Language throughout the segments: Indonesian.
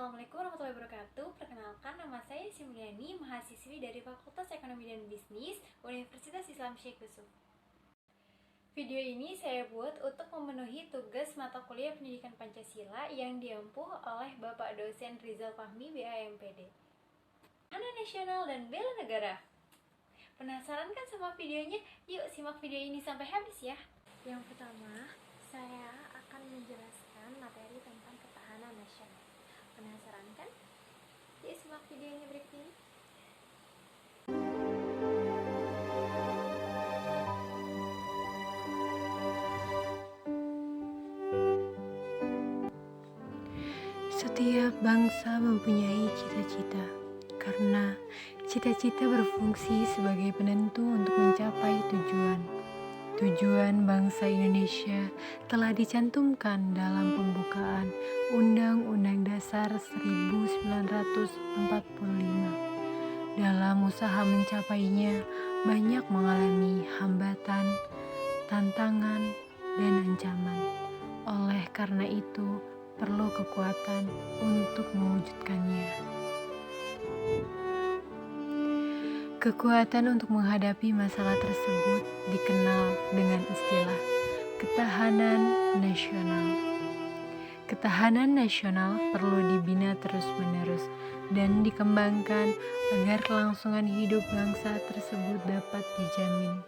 Assalamualaikum warahmatullahi wabarakatuh. Perkenalkan, nama saya Simliani, mahasiswi dari Fakultas Ekonomi dan Bisnis Universitas Islam Syekh Yusuf. Video ini saya buat untuk memenuhi tugas mata kuliah Pendidikan Pancasila yang diempuh oleh Bapak Dosen Rizal Fahmi, BAMPD. Pertahanan Nasional dan Bela Negara. Penasaran kan sama videonya? Yuk simak video ini sampai habis ya. Yang pertama, saya akan menjelaskan materi tentang ketahanan nasional. Penasaran kan? Yuk simak videonya berikut ini. Setiap bangsa mempunyai cita-cita, karena cita-cita berfungsi sebagai penentu untuk mencapai tujuan. Tujuan bangsa Indonesia telah dicantumkan dalam pembukaan Undang-Undang Dasar 1945. Dalam usaha mencapainya, banyak mengalami hambatan, tantangan, dan ancaman. Oleh karena itu, perlu kekuatan untuk mewujudkannya. Kekuatan untuk menghadapi masalah tersebut dikenal dengan istilah ketahanan nasional. Ketahanan nasional perlu dibina terus-menerus dan dikembangkan agar kelangsungan hidup bangsa tersebut dapat dijamin.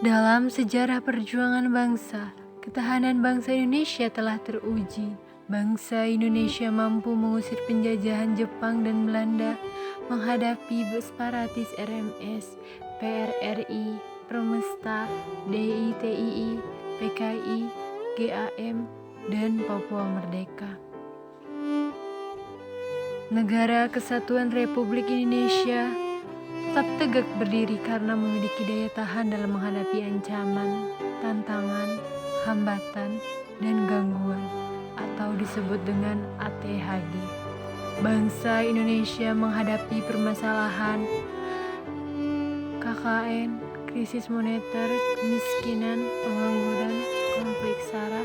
Dalam sejarah perjuangan bangsa, ketahanan bangsa Indonesia telah teruji. Bangsa Indonesia mampu mengusir penjajahan Jepang dan Belanda, menghadapi separatis RMS, PRRI, Permesta, DITII, PKI, GAM, dan Papua Merdeka. Negara Kesatuan Republik Indonesia tetap tegak berdiri karena memiliki daya tahan dalam menghadapi ancaman, tantangan, hambatan, dan gangguan, atau disebut dengan ATHG. Bangsa Indonesia menghadapi permasalahan KKN, krisis moneter, kemiskinan, pengangguran, konflik SARA,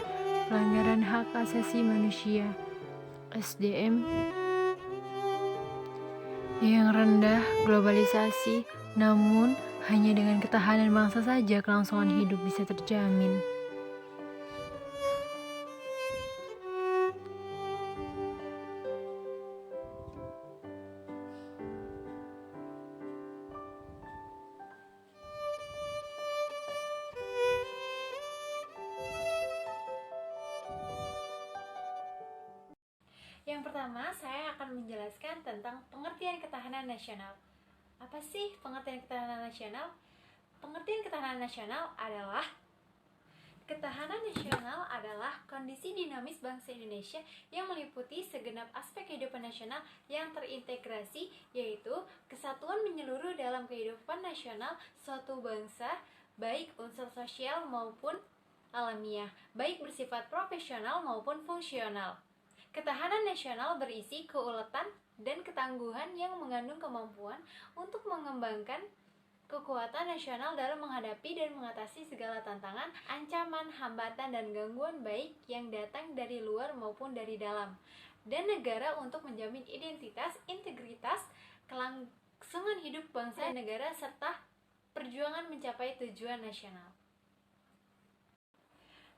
pelanggaran hak asasi manusia, SDM yang rendah, globalisasi, namun hanya dengan ketahanan bangsa saja kelangsungan hidup bisa terjamin. Yang pertama, saya akan menjelaskan tentang pengertian ketahanan nasional. Apa sih pengertian ketahanan nasional? Pengertian ketahanan nasional adalah kondisi dinamis bangsa Indonesia yang meliputi segenap aspek kehidupan nasional yang terintegrasi, yaitu kesatuan menyeluruh dalam kehidupan nasional suatu bangsa, baik unsur sosial maupun alamiah, baik bersifat profesional maupun fungsional. Ketahanan nasional berisi keuletan dan ketangguhan yang mengandung kemampuan untuk mengembangkan kekuatan nasional dalam menghadapi dan mengatasi segala tantangan, ancaman, hambatan, dan gangguan baik yang datang dari luar maupun dari dalam, dan negara untuk menjamin identitas, integritas, kelangsungan hidup bangsa dan negara, serta perjuangan mencapai tujuan nasional.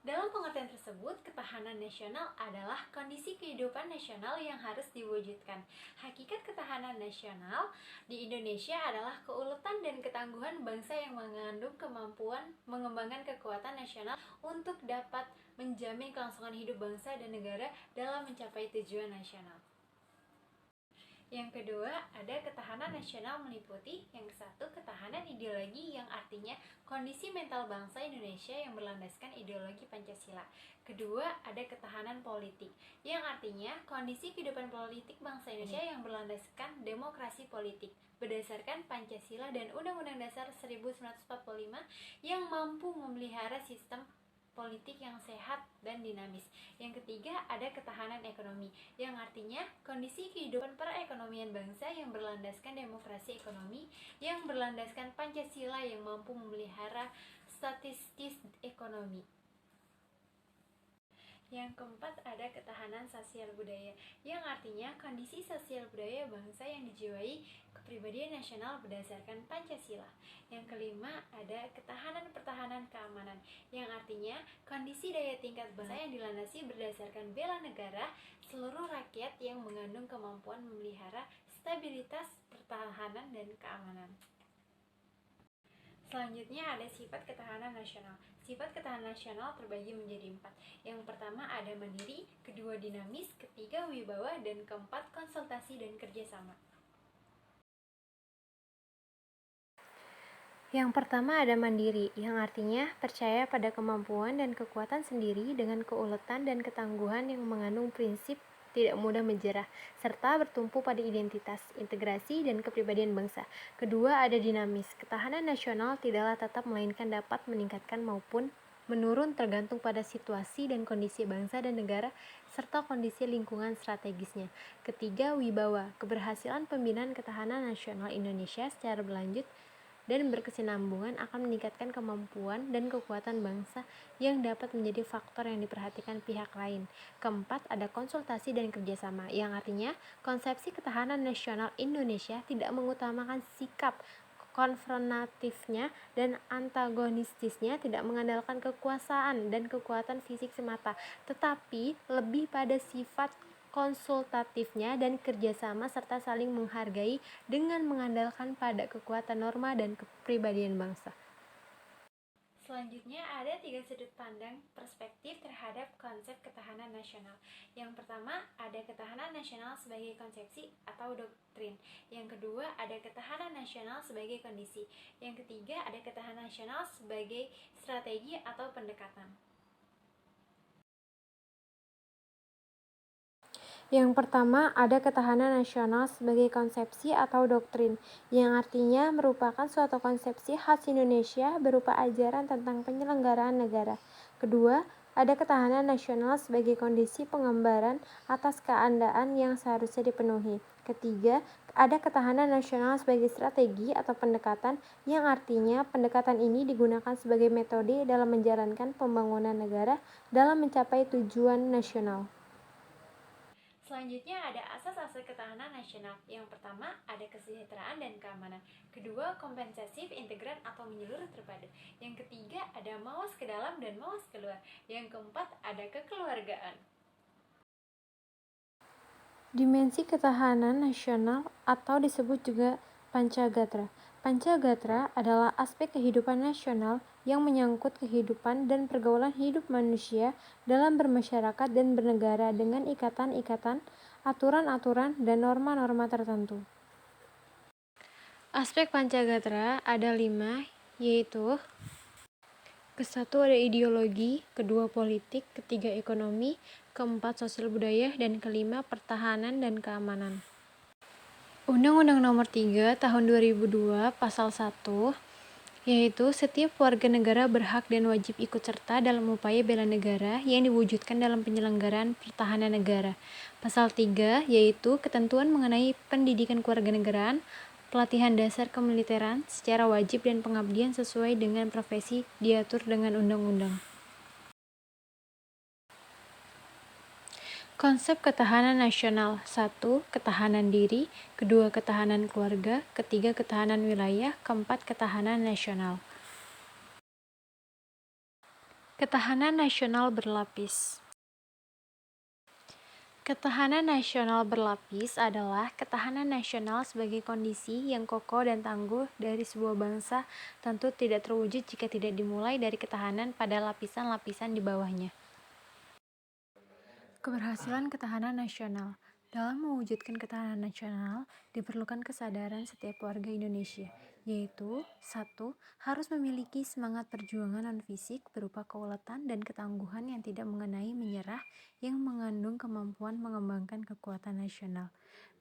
Dalam pengertian tersebut, ketahanan nasional adalah kondisi kehidupan nasional yang harus diwujudkan. Hakikat ketahanan nasional di Indonesia adalah keuletan dan ketangguhan bangsa yang mengandung kemampuan mengembangkan kekuatan nasional untuk dapat menjamin kelangsungan hidup bangsa dan negara dalam mencapai tujuan nasional. Yang kedua, ada ketahanan nasional meliputi yang satu, ketahanan ideologi yang artinya kondisi mental bangsa Indonesia yang berlandaskan ideologi Pancasila. Kedua, ada ketahanan politik yang artinya kondisi kehidupan politik bangsa Indonesia yang berlandaskan demokrasi politik berdasarkan Pancasila dan Undang-Undang Dasar 1945 yang mampu memelihara sistem politik yang sehat dan dinamis. Yang ketiga, ada ketahanan ekonomi yang artinya kondisi kehidupan perekonomian bangsa yang berlandaskan demokrasi ekonomi, yang berlandaskan Pancasila yang mampu memelihara statistis ekonomi. Yang keempat ada ketahanan sosial budaya, yang artinya kondisi sosial budaya bangsa yang dijiwai kepribadian nasional berdasarkan Pancasila. Yang kelima ada ketahanan pertahanan keamanan, yang artinya kondisi daya tingkat bangsa yang dilandasi berdasarkan bela negara seluruh rakyat yang mengandung kemampuan memelihara stabilitas pertahanan dan keamanan. Selanjutnya ada sifat ketahanan nasional. Sifat ketahanan nasional terbagi menjadi 4. Yang pertama ada mandiri, kedua dinamis, ketiga wibawa, dan keempat konsultasi dan kerjasama. Yang pertama ada mandiri, yang artinya percaya pada kemampuan dan kekuatan sendiri dengan keuletan dan ketangguhan yang mengandung prinsip tidak mudah menjerah, serta bertumpu pada identitas, integrasi, dan kepribadian bangsa. Kedua ada dinamis, ketahanan nasional tidaklah tetap melainkan dapat meningkatkan maupun menurun tergantung pada situasi dan kondisi bangsa dan negara serta kondisi lingkungan strategisnya. Ketiga, wibawa, keberhasilan pembinaan ketahanan nasional Indonesia secara berlanjut dan berkesinambungan akan meningkatkan kemampuan dan kekuatan bangsa yang dapat menjadi faktor yang diperhatikan pihak lain. Keempat, ada konsultasi dan kerjasama, yang artinya konsepsi ketahanan nasional Indonesia tidak mengutamakan sikap konfrontatifnya dan antagonistisnya, tidak mengandalkan kekuasaan dan kekuatan fisik semata, tetapi lebih pada sifat konsultatifnya dan kerjasama serta saling menghargai dengan mengandalkan pada kekuatan norma dan kepribadian bangsa. Selanjutnya ada 3 sudut pandang perspektif terhadap konsep ketahanan nasional. Yang pertama ada ketahanan nasional sebagai konsepsi atau doktrin. Yang kedua ada ketahanan nasional sebagai kondisi. Yang ketiga ada ketahanan nasional sebagai strategi atau pendekatan. Yang pertama, ada ketahanan nasional sebagai konsepsi atau doktrin, yang artinya merupakan suatu konsepsi khas Indonesia berupa ajaran tentang penyelenggaraan negara. Kedua, ada ketahanan nasional sebagai kondisi penggambaran atas keadaan yang seharusnya dipenuhi. Ketiga, ada ketahanan nasional sebagai strategi atau pendekatan, yang artinya pendekatan ini digunakan sebagai metode dalam menjalankan pembangunan negara dalam mencapai tujuan nasional. Selanjutnya ada asas-asas ketahanan nasional. Yang pertama ada kesejahteraan dan keamanan. Kedua kompensasif, integran atau menyeluruh terpadu. Yang ketiga ada mawas ke dalam dan mawas keluar. Yang keempat ada kekeluargaan. Dimensi ketahanan nasional atau disebut juga Pancagatra. Pancagatra adalah aspek kehidupan nasional yang menyangkut kehidupan dan pergaulan hidup manusia dalam bermasyarakat dan bernegara dengan ikatan-ikatan, aturan-aturan, dan norma-norma tertentu. Aspek Pancagatra ada 5, yaitu ke-1 ada ideologi, kedua politik, ketiga ekonomi, keempat sosial budaya, dan kelima pertahanan dan keamanan. Undang-Undang Nomor 3 Tahun 2002 Pasal 1, yaitu setiap warga negara berhak dan wajib ikut serta dalam upaya bela negara yang diwujudkan dalam penyelenggaraan pertahanan negara. Pasal 3, yaitu ketentuan mengenai pendidikan kewarganegaraan, pelatihan dasar kemiliteran secara wajib dan pengabdian sesuai dengan profesi diatur dengan undang-undang. Konsep ketahanan nasional. 1. Ketahanan diri, kedua ketahanan keluarga, ketiga ketahanan wilayah, keempat ketahanan nasional. Ketahanan nasional berlapis. Ketahanan nasional berlapis adalah ketahanan nasional sebagai kondisi yang kokoh dan tangguh dari sebuah bangsa, tentu tidak terwujud jika tidak dimulai dari ketahanan pada lapisan-lapisan di bawahnya. Keberhasilan ketahanan nasional. Dalam mewujudkan ketahanan nasional, diperlukan kesadaran setiap warga Indonesia, yaitu 1. Harus memiliki semangat perjuangan non-fisik berupa keuletan dan ketangguhan yang tidak mengenai menyerah, yang mengandung kemampuan mengembangkan kekuatan nasional.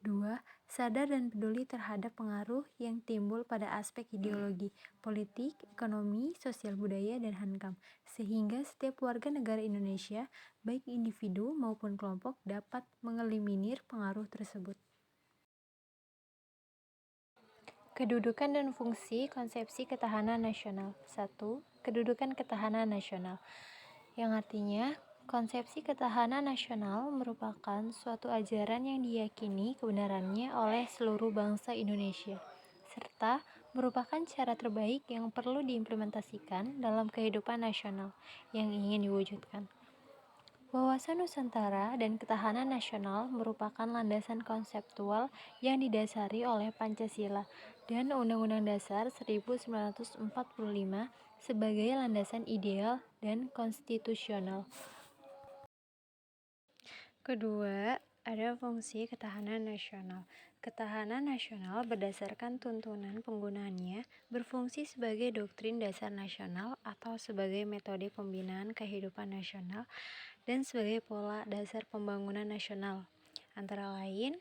2. Sadar dan peduli terhadap pengaruh yang timbul pada aspek ideologi, politik, ekonomi, sosial budaya, dan hankam, sehingga setiap warga negara Indonesia, baik individu maupun kelompok, dapat mengeliminir pengaruh tersebut. Kedudukan dan fungsi konsepsi ketahanan nasional. 1. Kedudukan ketahanan nasional, yang artinya Konsepsi ketahanan nasional merupakan suatu ajaran yang diyakini kebenarannya oleh seluruh bangsa Indonesia, serta merupakan cara terbaik yang perlu diimplementasikan dalam kehidupan nasional yang ingin diwujudkan. Wawasan Nusantara dan ketahanan nasional merupakan landasan konseptual yang didasari oleh Pancasila dan Undang-Undang Dasar 1945 sebagai landasan ideal dan konstitusional. Kedua, ada fungsi ketahanan nasional. Ketahanan nasional berdasarkan tuntunan penggunaannya berfungsi sebagai doktrin dasar nasional atau sebagai metode pembinaan kehidupan nasional dan sebagai pola dasar pembangunan nasional. Antara lain,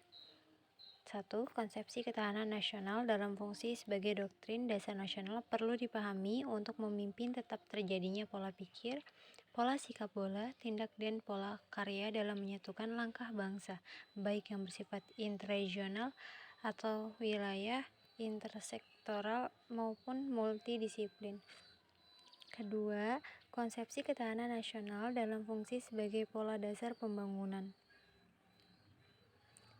1. Konsepsi ketahanan nasional dalam fungsi sebagai doktrin dasar nasional perlu dipahami untuk memimpin tetap terjadinya pola pikir, pola sikap bola, tindak dan pola karya dalam menyatukan langkah bangsa, baik yang bersifat interregional atau wilayah intersektoral maupun multidisiplin. Kedua, konsepsi ketahanan nasional dalam fungsi sebagai pola dasar pembangunan.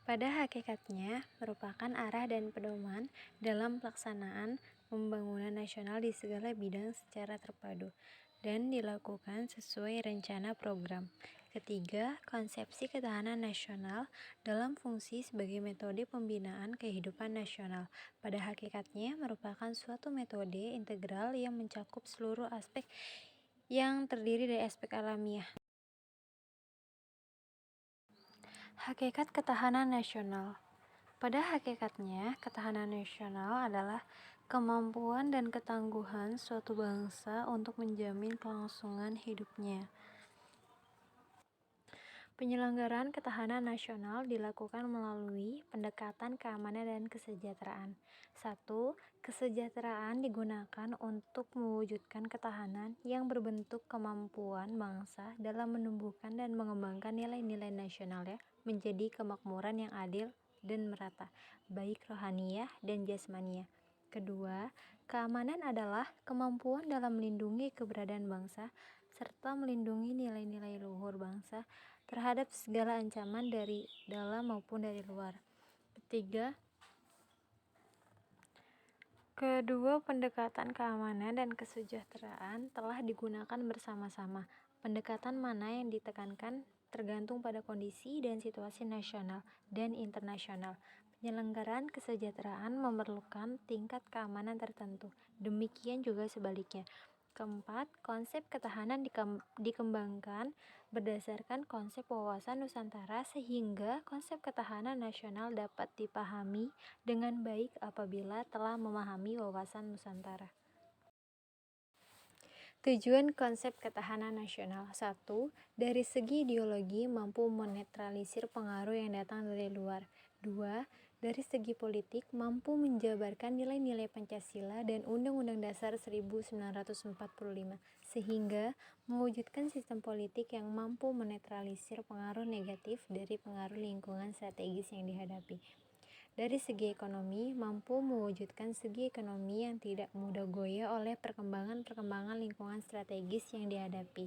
Pada hakikatnya, merupakan arah dan pedoman dalam pelaksanaan pembangunan nasional di segala bidang secara terpadu dan dilakukan sesuai rencana program. Ketiga, konsepsi ketahanan nasional dalam fungsi sebagai metode pembinaan kehidupan nasional. Pada hakikatnya, merupakan suatu metode integral yang mencakup seluruh aspek yang terdiri dari aspek alamiah. Hakikat ketahanan nasional. Pada hakikatnya, ketahanan nasional adalah kemampuan dan ketangguhan suatu bangsa untuk menjamin kelangsungan hidupnya. Penyelenggaraan ketahanan nasional dilakukan melalui pendekatan keamanan dan kesejahteraan. 1. Kesejahteraan digunakan untuk mewujudkan ketahanan yang berbentuk kemampuan bangsa dalam menumbuhkan dan mengembangkan nilai-nilai nasionalnya menjadi kemakmuran yang adil dan merata, baik rohaniyah dan jasmaniyah. Kedua, keamanan adalah kemampuan dalam melindungi keberadaan bangsa serta melindungi nilai-nilai luhur bangsa terhadap segala ancaman dari dalam maupun dari luar. Kedua pendekatan keamanan dan kesejahteraan telah digunakan bersama-sama. Pendekatan mana yang ditekankan tergantung pada kondisi dan situasi nasional dan internasional. Penyelenggaraan kesejahteraan memerlukan tingkat keamanan tertentu. Demikian juga sebaliknya. Keempat, konsep ketahanan dikembangkan berdasarkan konsep wawasan Nusantara sehingga konsep ketahanan nasional dapat dipahami dengan baik apabila telah memahami wawasan Nusantara. Tujuan konsep ketahanan nasional. 1. Dari segi ideologi mampu menetralisir pengaruh yang datang dari luar. 2. Dari segi politik mampu menjabarkan nilai-nilai Pancasila dan Undang-Undang Dasar 1945 sehingga mewujudkan sistem politik yang mampu menetralisir pengaruh negatif dari pengaruh lingkungan strategis yang dihadapi. Dari segi ekonomi, mampu mewujudkan segi ekonomi yang tidak mudah goyah oleh perkembangan lingkungan strategis yang dihadapi.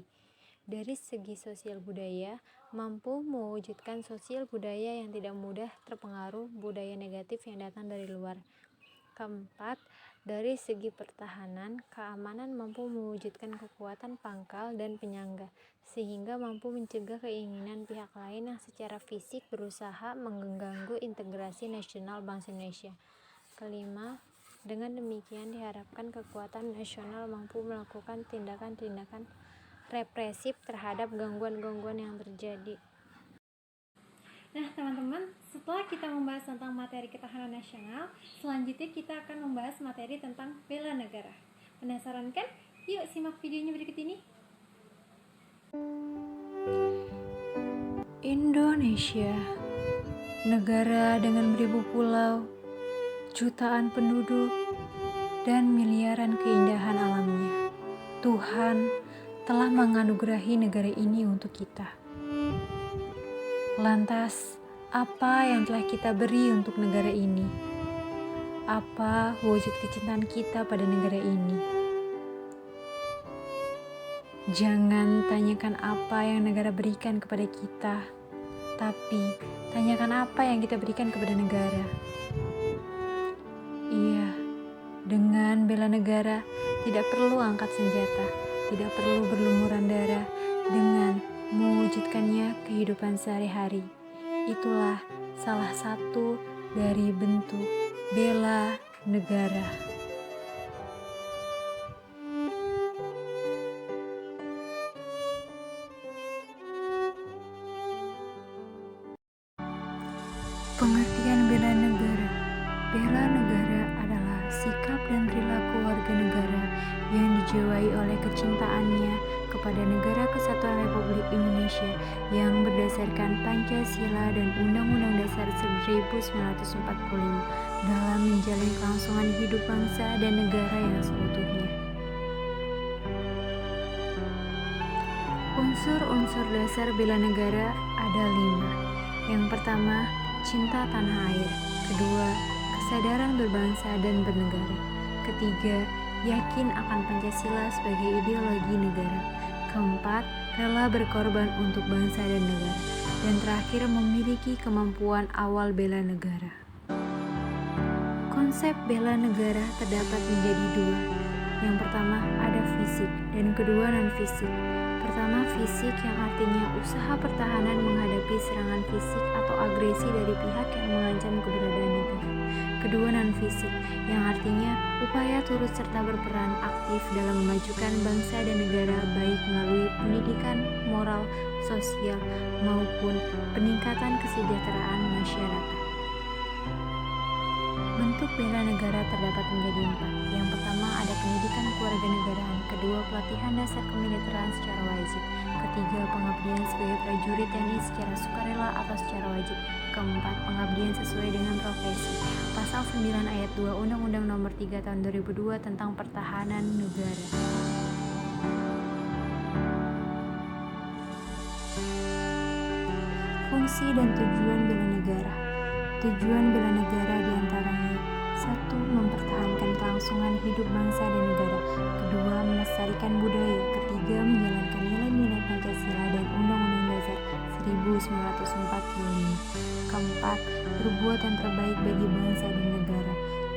Dari segi sosial budaya, mampu mewujudkan sosial budaya yang tidak mudah terpengaruh budaya negatif yang datang dari luar. Keempat, dari segi pertahanan, keamanan mampu mewujudkan kekuatan pangkal dan penyangga, sehingga mampu mencegah keinginan pihak lain yang secara fisik berusaha mengganggu integrasi nasional bangsa Indonesia. Kelima, dengan demikian diharapkan kekuatan nasional mampu melakukan tindakan-tindakan represif terhadap gangguan-gangguan yang terjadi. Nah teman-teman, setelah kita membahas tentang materi ketahanan nasional, selanjutnya kita akan membahas materi tentang bela negara. Penasaran kan? Yuk simak videonya berikut ini. Indonesia, negara dengan beribu pulau, jutaan penduduk, dan miliaran keindahan alamnya. Tuhan telah menganugerahi negara ini untuk kita. Lantas, apa yang telah kita beri untuk negara ini? Apa wujud kecintaan kita pada negara ini? Jangan tanyakan apa yang negara berikan kepada kita, tapi tanyakan apa yang kita berikan kepada negara. Iya, dengan bela negara tidak perlu angkat senjata, tidak perlu berlumuran darah, dengan mewujudkannya kehidupan sehari-hari. Itulah salah satu dari bentuk bela negara. Pengertian bela negara. Bela negara adalah sikap dan perilaku warga negara yang dijiwai oleh kecintaannya kepada Negara Kesatuan Republik Indonesia yang berdasarkan Pancasila dan Undang-Undang Dasar 1945 dalam menjalin kelangsungan hidup bangsa dan negara yang seutuhnya. Unsur-unsur dasar bela negara ada 5. Yang pertama, cinta tanah air. Kedua, kesadaran berbangsa dan bernegara. Ketiga, yakin akan Pancasila sebagai ideologi negara. Keempat, rela berkorban untuk bangsa dan negara. Dan terakhir, memiliki kemampuan awal bela negara. Konsep bela negara terdapat menjadi 2. Yang pertama ada fisik dan kedua non-fisik. Pertama fisik yang artinya usaha pertahanan menghadapi serangan fisik atau agresi dari pihak yang mengancam keberadaan negara. Kedua non-fisik yang artinya upaya turut serta berperan aktif dalam memajukan bangsa dan negara baik melalui pendidikan, moral, sosial maupun peningkatan kesejahteraan masyarakat. Bentuk bela negara terdapat menjadi 4. Yang pertama ada pendidikan kewarganegaraan, kedua pelatihan dasar kemiliteran secara wajib, ketiga pengabdian sebagai prajurit TNI secara sukarela atau secara wajib, keempat pengabdian sesuai dengan profesi. Pasal 9 ayat 2 Undang-Undang Nomor 3 Tahun 2002 tentang Pertahanan Negara. Fungsi dan tujuan bela negara. Tujuan bela negara diantaranya 1. Mempertahankan kelangsungan hidup bangsa dan negara. Kedua, melestarikan budaya. Ketiga, menjalankan nilai-nilai Pancasila dan Undang-Undang Dasar 1945. Keempat, berbuat yang terbaik bagi bangsa dan negara.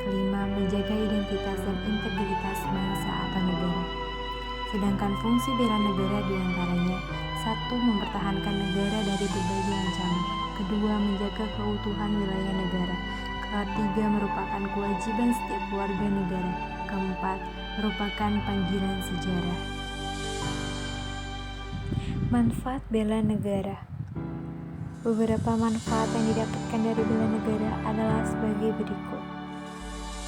Kelima, menjaga identitas dan integritas bangsa atau negara. Sedangkan fungsi bela negara diantaranya 1. Mempertahankan negara dari berbagai ancaman. Kedua, menjaga keutuhan wilayah negara. Ketiga, merupakan kewajiban setiap warga negara. Keempat, merupakan panggilan sejarah. Manfaat bela negara. Beberapa manfaat yang didapatkan dari bela negara adalah sebagai berikut.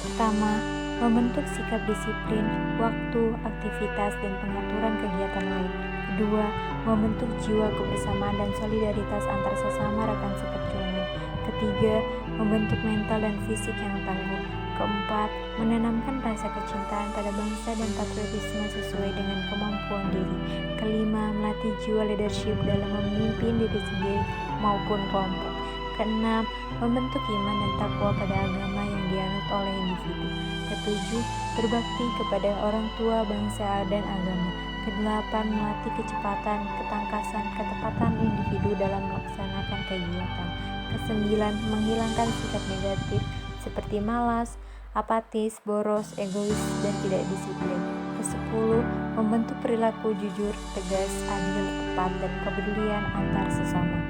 Pertama, membentuk sikap disiplin, waktu, aktivitas, dan pengaturan kegiatan lain. Kedua, membentuk jiwa kebersamaan dan solidaritas antar sesama rekan seperjuangan. Ketiga, membentuk mental dan fisik yang tangguh. Keempat, menanamkan rasa kecintaan pada bangsa dan patriotisme sesuai dengan kemampuan diri. Kelima, melatih jiwa leadership dalam memimpin diri sendiri maupun kelompok. Keenam, membentuk iman dan takwa pada agama yang dianut oleh individu. Ketujuh, berbakti kepada orang tua, bangsa, dan agama. Kedelapan, melatih kecepatan, ketangkasan, ketepatan individu dalam melaksanakan kegiatan. Kesembilan, menghilangkan sikap negatif seperti malas, apatis, boros, egois, dan tidak disiplin. Kesepuluh, membentuk perilaku jujur, tegas, adil, tepat, dan kepedulian antar sesama.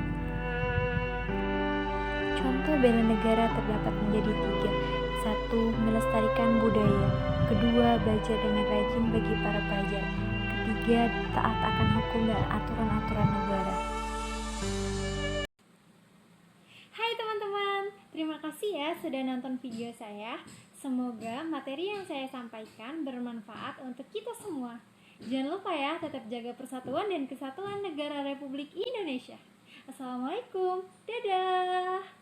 Contoh bela negara terdapat menjadi 3. 1. Melestarikan budaya. Kedua, belajar dengan rajin bagi para pelajar. Ketiga, taat akan hukum dan aturan-aturan negara. Hai teman-teman, terima kasih ya sudah nonton video saya. Semoga materi yang saya sampaikan bermanfaat untuk kita semua. Jangan lupa ya, tetap jaga persatuan dan kesatuan negara Republik Indonesia. Assalamualaikum, dadah.